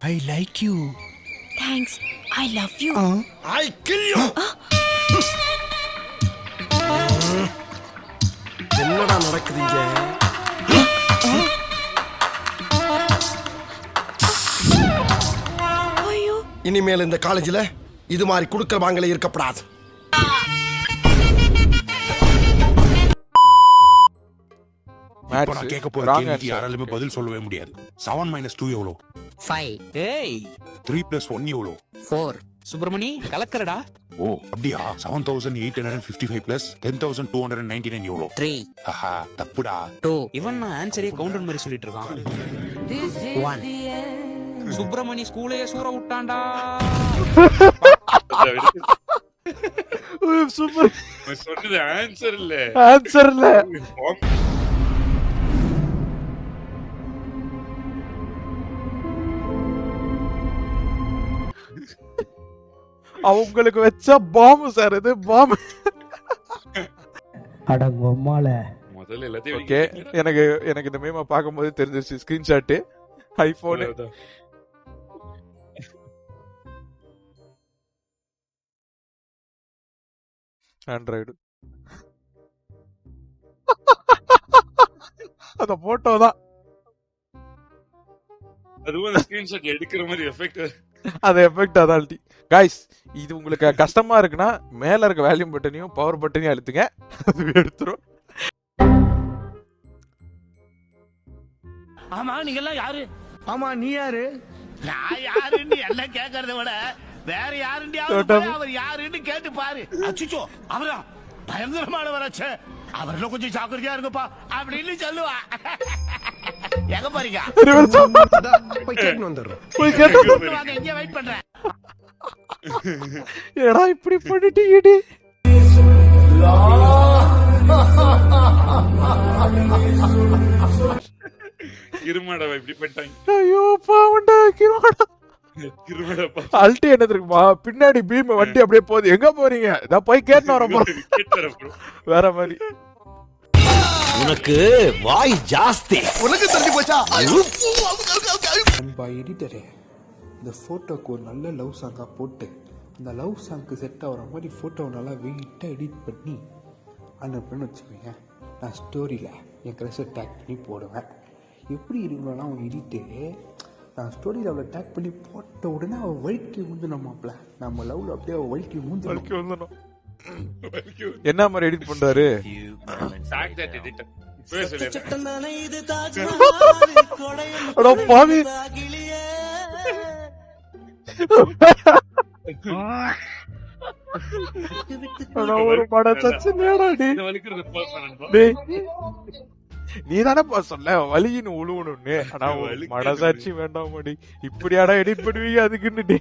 I like you. Thanks. I love you. I kill you. என்னடா நடக்குதுங்க? ஐயோ. இனிமேல் இந்த காலேஜ்ல இது மாதிரி குடுக்க வாங்கல இருக்கப்படாது. இப்போ நான் கேட்க போற கேள்விக்கு யாராலுமே பதில் சொல்லவே முடியாது. 7 - 2 எவ்வளோ? 5. ஏய் 3 + 1 எவ்வளோ? 4. சுப்பிரமணி கலக்கறடா. ஓ அப்படியா? 7,855 + 10,299 எவ்வளோ? 3. ஆஹா தப்புடா. 2. இவன் நான் ஆன்சரே கவுண்டர் மாதிரி சொல்லிட்டு இருக்கான். 1. சுப்பிரமணி ஸ்கூலையே சூற விட்டான்டா. சூப்பர். சொன்னது ஆன்சர் இல்ல. ஆன்சர் இல்ல. அவங்களுக்கு வச்ச பாம்பு சார் இது பாம்பு. அட பொம்மால. முதல்ல எல்லாத்தையும் ஓகே எனக்கு இந்த மீமை பார்க்கும்போது தெரிஞ்சிருச்சு. Screenshot iPhone. ஆண்ட்ராய்டு. அந்த போட்டோ தான். அதுவும் ஸ்கிரீன்ஷாட் எடுக்கிற மாதிரி எஃபெக்ட். அது எஃபெக்ட் அதால்டி. கைஸ் இது உங்களுக்கு கஷ்டமா இருக்குன்னா மேல இருக்க வால்யூம் பட்டனையும் பவர் பட்டனையும் அழுத்துங்க. அது எடுத்துரும். ஆமா நீங்க எல்லாம் யாரு? ஆமா நீ யாரு? நான் யாருன்னு என்ன கேக்குறத விட வேற யாருன்னு அவர் யாருன்னு கேட்டு பாரு. அச்சுச்சோ அவரா பயங்கரமானவராச்சே, அவர்ல கொஞ்சம் ஜாக்கிரதையா இருங்கப்பா அப்படின்னு சொல்லுவா. எங்க போறீங்க? போய் கேட்டு வந்துடுறோம். போய் கேட்டு வாங்க, இங்க வெயிட் பண்றேன். ஏடா இப்படி பண்ணிட்டீங்கடி. இருமாடா இப்படி பண்ணிட்டாங்க. ஐயோ பாவண்டா கிரோடா. இருமாடா அல்டி என்ன தெரியுமா? பின்னாடி பீம் வண்டி அப்படியே போகுது. எங்க போறீங்க? நான் போய் கேட்டு வர போறேன். வேற மாதிரி. உனக்கு வாய் ஜாஸ்தி. உனக்கு தெரிஞ்சு போச்சா? அன்பா எடிட்டரே, இந்த ஃபோட்டோக்கு ஒரு நல்ல லவ் சாங்காக போட்டு இந்த லவ் சாங்க்கு செட் ஆகிற மாதிரி ஃபோட்டோவை நல்லா வெயிட்டாக எடிட் பண்ணி அனுப்புன்னு வச்சுக்கோங்க. நான் ஸ்டோரியில் என் க்ரெஷை டேக் பண்ணி போடுவேன். எப்படி இருக்கணும்னா அவன் எடிட்டு நான் ஸ்டோரியில் அவளை டேக் பண்ணி போட்ட உடனே அவள் வழுக்கி ஊந்துனோமாப்ல. நம்ம லவ்வில் அப்படியே அவள் வழுக்கி ஊந்துடும். என்ன மாதிரி எடிட் பண்றாரு? பாவி ஒரு படம் சச்சு நீ தானப்பா சொல்ல வலின்னு உழுவணும்னு. ஆனா மனசாட்சி வேண்டாம் மாடி. இப்படியாடா எடிட் பண்ணுவீங்க அதுக்குன்னு.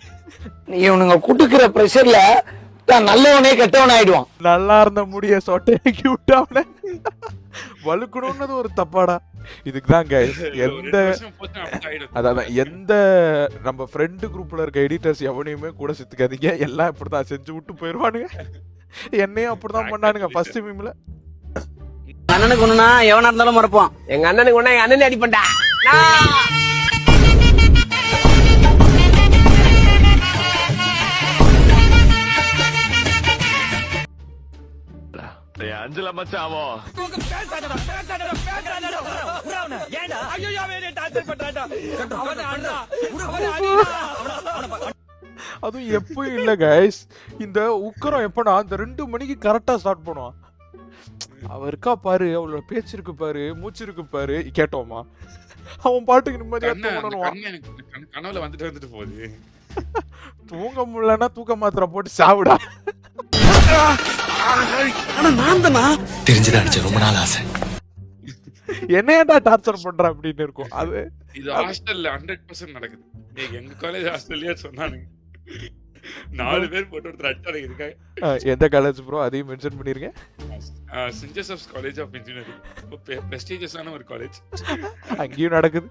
நீ உனங்க குடுக்குற பிரஷர்ல நல்லவனே கெட்டவன் ஆயிடுவான். நல்லா இருந்த முடிய சொட்டையாக்கி விட்டாவன வலுக்கணும்னது ஒரு தப்பாடா. இதுக்குதான் கைஸ் அதான் எந்த நம்ம ஃப்ரெண்டு குரூப்ல இருக்க எடிட்டர்ஸ் எவனையுமே கூட சித்துக்காதீங்க. எல்லாம் இப்படிதான் செஞ்சு விட்டு போயிருவானுங்க. என்னையும் அப்படிதான் பண்ணானுங்க ஃபர்ஸ்ட் மீம்ல. அண்ணனுக்கு ஒண்ணுனா எவனா இருந்தாலும் மறப்பான். எங்க அண்ணனுக்கு ஒண்ணா எங்க அண்ணன் அடிப்பண்டா. அஞ்சல மச்சாவோ அதுவும் எப்பவும் இல்ல கைஸ். இந்த உக்கரம் எப்படா அந்த 2 மணிக்கு கரெக்டா ஸ்டார்ட் பண்ணுவான். அவ இருக்கா பாரு, அவளோட பேச்சு இருக்கு பாரு, மூச்சு இருக்கு பாரு. கேட்டோமா அவன் பாட்டுக்கு நிம்மதியா கனவுல வந்துட்டு போகுது. தூங்க முடியலன்னா தூக்க மாத்திரை போட்டு சாவிடா. தெரிஞ்சுதான் ரொம்ப நாள் ஆசை. என்னையடா டார்ச்சர் பண்ற அப்படின்னு இருக்கும். அது இது ஹாஸ்டல்ல 100% நடக்குது. எங்க காலேஜ் ஹாஸ்டல்லயே சொன்னானுங்க 4 பேர் போட்டு ஒருத்தர் அடிச்சானுங்க இருக்காங்க. எந்த காலேஜ் ப்ரோ? அதையும் மென்ஷன் பண்ணிருங்க. Saint Joseph's college of engineering. பிரஸ்டீஜியஸான ஒரு காலேஜ். அங்கேயும் நடக்குது.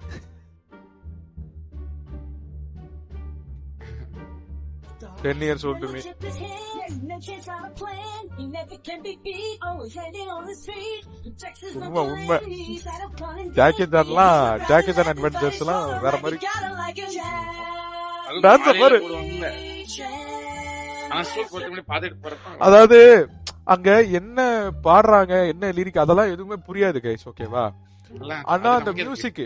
Ten years old to me. உண்மை ஜாக்கி தான் அட்வென்ச்சர்ஸ் எல்லாம் வேற மாதிரி. டான்ஸ் பாரு. அதாவது அங்க என்ன பாடுறாங்க, என்ன லிரிக், அதெல்லாம் எதுவுமே புரியாது கைஸ், ஓகேவா? ஆனா அந்த மியூசிக்,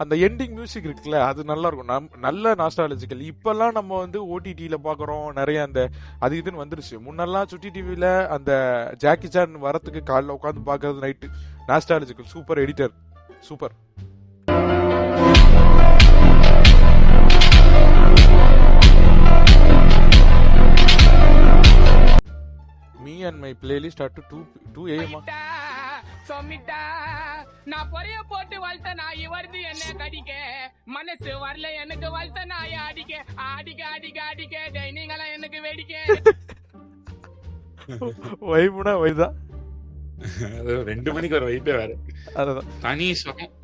அந்த எண்டிங் மியூசிக் இருக்குல்ல, அது நல்லா இருக்கும். நல்ல நாஸ்டாலஜிக்கல். இப்பெல்லாம் நம்ம வந்து ஓடிடியில பாக்குறோம் நிறைய, அந்த அது இதுன்னு வந்துருச்சு. முன்னெல்லாம் சுட்டி டிவில அந்த ஜாக்கி சான் வரத்துக்கு காலைல உட்காந்து பாக்குறது night. Nostalgical. Super editor, super. Me and my playlist at 2 AM. சொமிட்டா நான் பொறைய போட்டு வளர்த்த நாய் வருது என்ன கடிக்க, மனசு வரல எனக்கு வளர்த்த நாய் அடிக்க அடிக்க அடிக்க அடிக்க டைனிங்களா எனக்கு வெடிக்க. வைபுனா வைதா. அது 2 மணிக்கு ஒரு வைபே வேற. அதுதான் தனி சுகம்.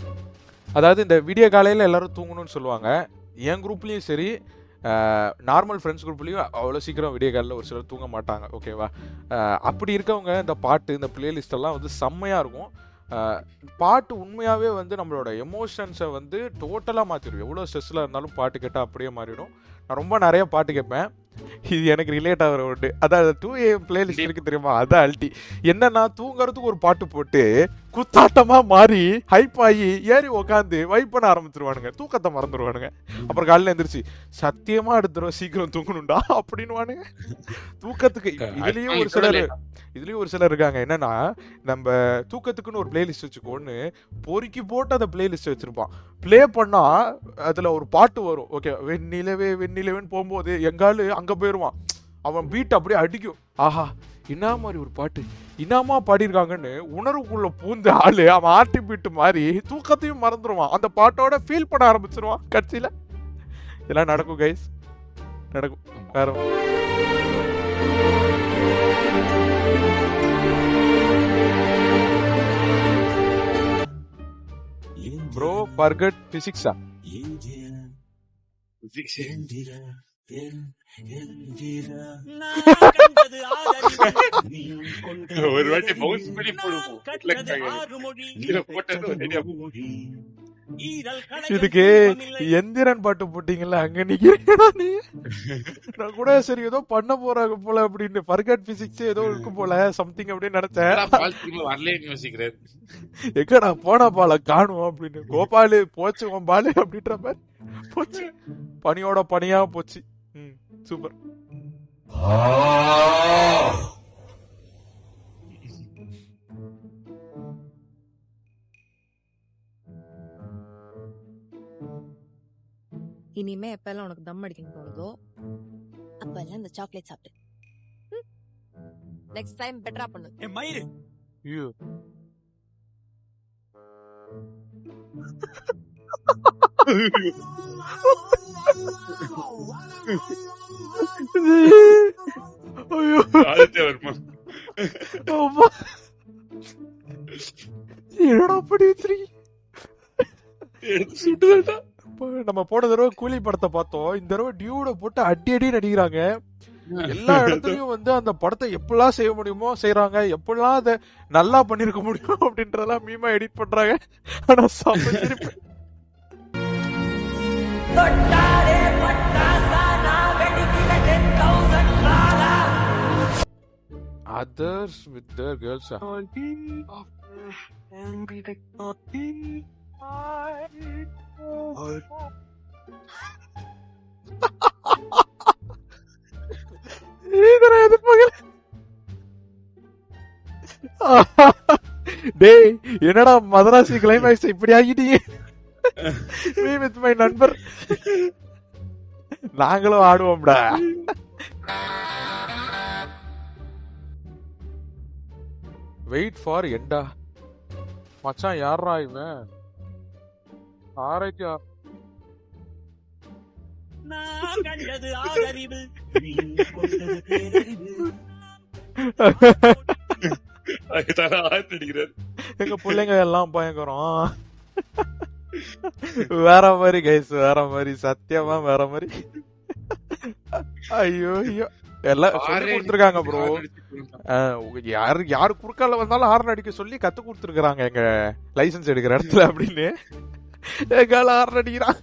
அதாவது இந்த விடிய காலையில எல்லாரும் தூங்கணும்னு சொல்லுவாங்க. என் குரூப்லயும் சரி, நார்மல் ஃப்ரெண்ட்ஸ் குரூப்லேயும் அவ்வளோ சீக்கிரம் விடிய காலில் ஒரு சிலர் தூங்க மாட்டாங்க, ஓகேவா? அப்படி இருக்கவங்க இந்த பாட்டு, இந்த பிளேலிஸ்டெல்லாம் வந்து செம்மையாக இருக்கும். பாட்டு உண்மையாகவே வந்து நம்மளோட எமோஷன்ஸை வந்து டோட்டலாக மாற்றிடும். எவ்வளோ ஸ்ட்ரெஸ்ஸில் இருந்தாலும் பாட்டு கேட்டால் அப்படியே மாறிடும். நான் ரொம்ப நிறைய பாட்டு கேட்பேன். இது எனக்கு ரிலேட் ஆகிற ஒன்று. அதாவது 2 AM பிளேலிஸ்ட் இருக்கு தெரியுமா, அதான் அல்டி. என்னன்னா தூங்குறதுக்கு ஒரு பாட்டு போட்டு குத்தாட்டமாக மாறி ஹைப் ஆகி ஏறி உக்காந்து வைப் பண்ண ஆரம்பிச்சிருவானுங்க. தூக்கத்தை மறந்துடுவானுங்க. அப்புறம் காலையில் எழுந்திரிச்சு சத்தியமாக எடுத்துருவோம் சீக்கிரம் தூங்கணும்டா அப்படின்வானுங்க. தூக்கத்துக்கு இதுலேயும் ஒரு சிலர் இருக்காங்க. என்னன்னா நம்ம தூக்கத்துக்குன்னு ஒரு பிளேலிஸ்ட் வச்சுக்கோன்னு பொறுக்கி போட்டு அந்த பிளேலிஸ்ட் வச்சிருப்பான். ப்ளே பண்ணா அதில் ஒரு பாட்டு வரும், ஓகே, வெண்ணிலவே வெண்ணிலவேன்னு போகும்போது எங்காலு அங்கே போயிடுவான். அவன் பீட் அப்படியே அடிக்கும். ஆஹா, என்ன மாதிரி ஒரு பாட்டு, இன்னாமா பாடியிருக்காங்கன்னு உணர்வுக்குள்ள பூந்த ஆளு அவன் ஆட்டி பீட்டு மாதிரி தூக்கத்தையும் மறந்துடுவான். அந்த பாட்டோட ஃபீல் பண்ண ஆரம்பிச்சிருவான் கட்சியில். இதெல்லாம் நடக்கும் கைஸ், நடக்கும். வேற ப்ரோ ஃபர்கட் பிசிக்ஸா? ஒரு வாட்டி பவுன்ஸ் பண்ணி போடுவோம். இதுக்கு எந்திரன் பாட்டு போட்டீங்கல்ல, அங்க நிக்கிறீங்கடா நீ. நான் கூட சரி ஏதோ பண்ண போறாங்க போல அப்படின்னு, ஃபர்கட் பிசிக்ஸ் ஏதோ இருக்கு போல சம்திங் அப்படின்னு நினைச்சேன். எங்கடா போனா பால காணும் அப்படின்னு. கோபாலு போச்சு உன் பாலு அப்படின்ற மாதிரி போச்சு. பனியோட பனியா போச்சு. சூப்பர். இனிமே எப்பெல்லாம் உனக்கு தம் அடிக்கணும் தோணுதோ அப்பெல்லாம் இந்த சாக்லேட் சாப்பிட்டு நெக்ஸ்ட் டைம் பெட்டரா பண்ணு. என் மயிறு ஐயோ என்னடா அப்படி நம்ம போன தடவை கூலி படத்தை பார்த்தோம். இந்த தடவை டியூட போட்டு அடி அடி நடிக்கிறாங்க. எல்லா இடத்துலயும் வந்து அந்த படத்தை எப்படிலாம் செய்ய முடியுமோ செய்யறாங்க. எப்படிலாம் அதை நல்லா பண்ணிருக்க முடியும் அப்படின்றதெல்லாம் மீமா எடிட் பண்றாங்க. ஆனா சாப்பிட்டு others with their girls. டேய் என்னடா மதராசி கிளைமேக்ஸ் இப்படி ஆகிட்டீங்க? Me with my நண்பர் நாங்களும் ஆடுவோம்டா. வெயிட் ஃபார் எண்டா மச்சான். யாரா இவன்? ஆரைக்கா எங்க பிள்ளைங்க எல்லாம் பயங்கரம். வேற மாதிரி கைஸ், வேற மாதிரி, சத்தியமா வேற மாதிரி. ஐயோ ஐயோ எல்லாம் சொல்லி கொடுத்துருக்காங்க ப்ரோ. யாரு குறுக்கால வந்தாலும் ஹார்ன் அடிக்க சொல்லி கத்து கொடுத்துருக்காங்க எங்க லைசன்ஸ் எடுக்கிற இடத்துல அப்படின்னு. எங்கால ஹார்ன் அடிக்கிறான்.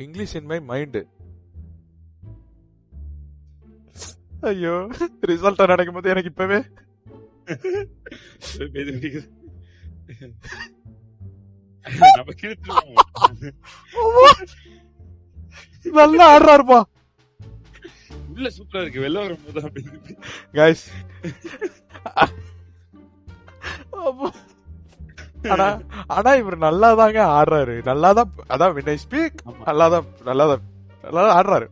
English in my mind. ஐயோ ரிசல்ட் நடக்கும் போது எனக்கு இப்பவே நம்ம கிழிச்சிருவோம். நல்லா ஆடுறாருப்பா. உள்ள சூப்பரா இருக்கு, வெளில வரும்போது அப்படி கைஸ். ஆனா இவர் நல்லாதாங்க ஆடுறாரு. நல்லாதான், அதான் when I speak நல்லாதான் ஆடுறாரு.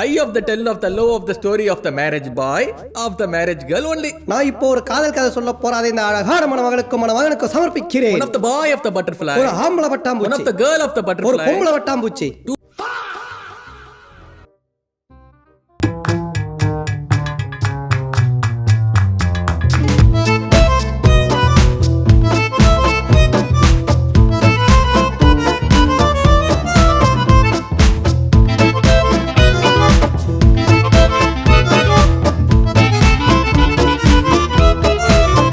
I of the tell of the low of the story of the marriage boy of the marriage girl only. நான் இப்போ ஒரு காதல் கதை சொல்ல போறாதே இந்த அழகான மணமகனுக்கு சமர்ப்பிக்கிறேன். One of the boy of the butterfly. ஒரு ஆம்பளை பட்டாம்பூச்சி. One of the girl of the butterfly. ஒரு பொம்பளை பட்டாம்பூச்சி.